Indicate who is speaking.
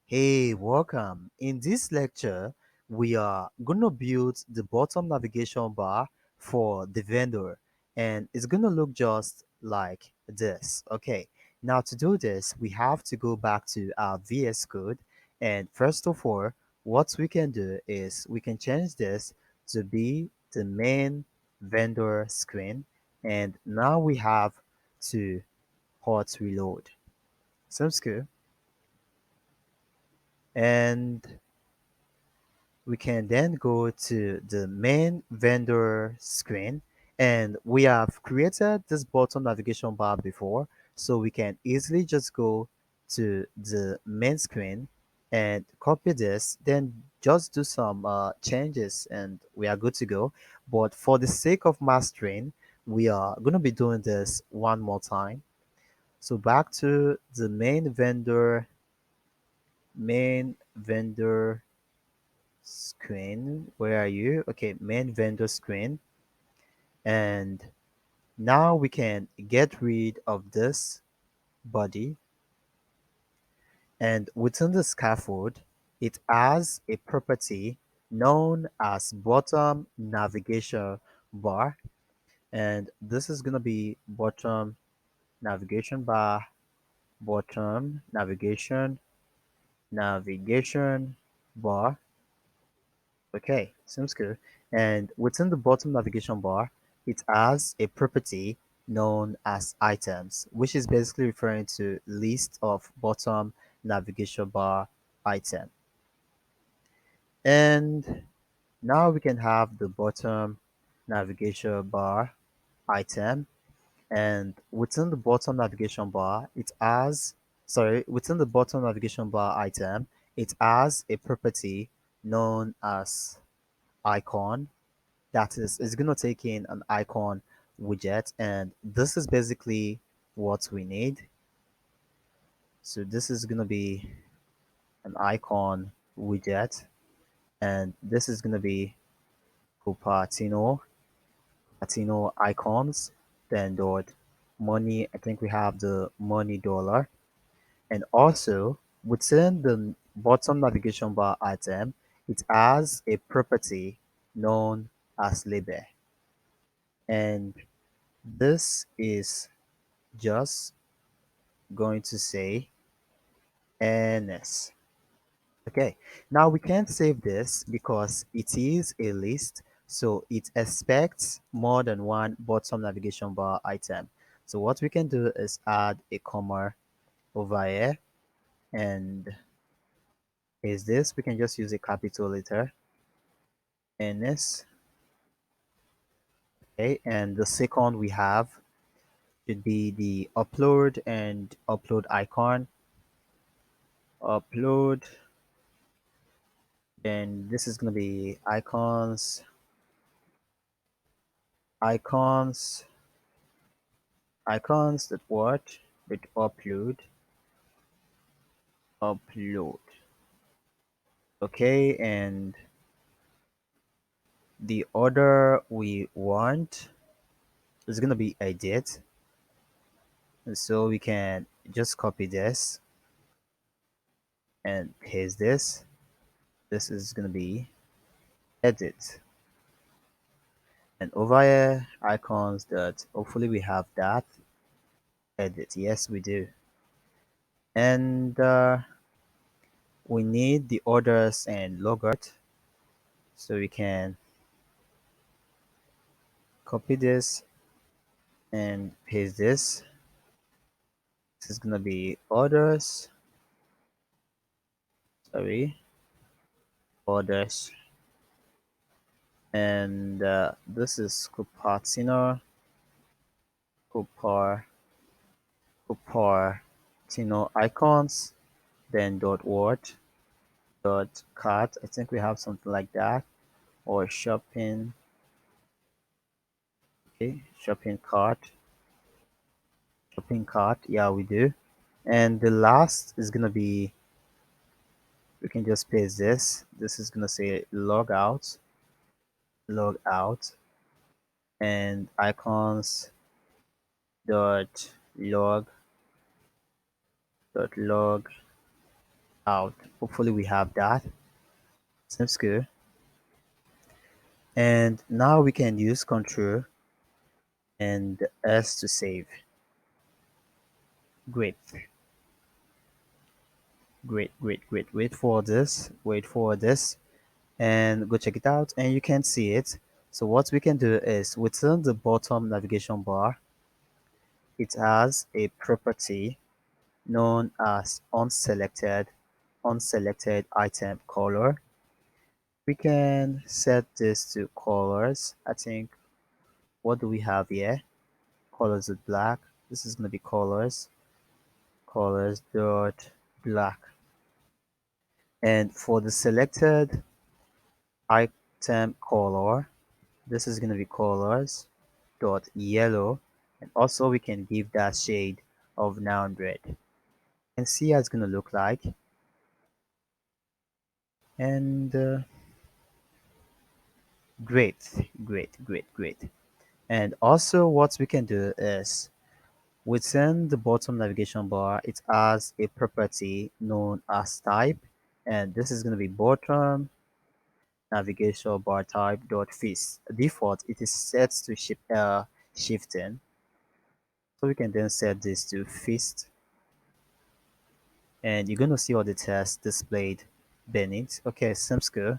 Speaker 1: Hey, welcome. In this lecture, we are going to build the bottom navigation bar for the vendor, and it's going to look just like this. Okay, now to do this, we have to go back to our VS Code, and first of all, what we can do is we can change this to be the main vendor screen, and now we have to hot reload. Sounds good. And we can then go to the main vendor screen, and we have created this bottom navigation bar before, so we can easily just go to the main screen and copy this, then just do some changes and we are good to go. But for the sake of mastering, we are going to be doing this one more time. So back to the main vendor screen. Where are you? Okay, main vendor screen. And now we can get rid of this body. And within the scaffold, it has a property known as bottom navigation bar. And this is going to be bottom navigation bar, bottom navigation bar. Okay, seems good. And within the bottom navigation bar, it has a property known as items, which is basically referring to list of bottom navigation bar item. And now we can have the bottom navigation bar item. And within the bottom navigation bar, within the bottom navigation bar item, it has a property known as icon. That is, it's going to take in an icon widget, and this is basically what we need. So this is going to be an icon widget, and this is going to be Cupertino icons, then dot money. I think we have the money dollar, and also within the bottom navigation bar item, it has a property known as label, and this is just going to say ns. Okay, now we can't save this because it is a list, so it expects more than one bottom navigation bar item. So what we can do is add a comma over here, and is this, we can just use a capital letter, ns. Okay, and the second we have should be the upload and upload icon, upload. Then this is going to be icons, that what with upload. Okay, and the order we want is going to be edit, and so we can just copy this and paste this. This is going to be edit, and over here icons that hopefully we have that edit. Yes, we do. And we need the orders and logart, so we can copy this and paste this. This is gonna be sorry, orders, and this is Cupar, Cupertino icons, then dot what, dot cart. I think we have something like that, or shopping. Okay, shopping cart. Yeah, we do. And the last is gonna be, we can just paste this. This is gonna say log out, and icons dot log dot log out. Hopefully we have that. Seems good. And now we can use Control and S to save. Great, great. Wait for this. Wait for this. And go check it out and you can see it. So what we can do is within the bottom navigation bar, it has a property known as unselected item color. We can set this to colors. I think what do we have here? Colors with black. This is gonna be colors dot black. And for the selected item color, this is gonna be colors dot yellow, and also we can give that shade of neon red and see how it's gonna look like. And great. And also what we can do is within the bottom navigation bar, it has a property known as type, and this is going to be bottom navigation bar type dot fist. Default, it is set to shifting, so we can then set this to fist, and you're going to see all the text displayed beneath. Okay, seems good.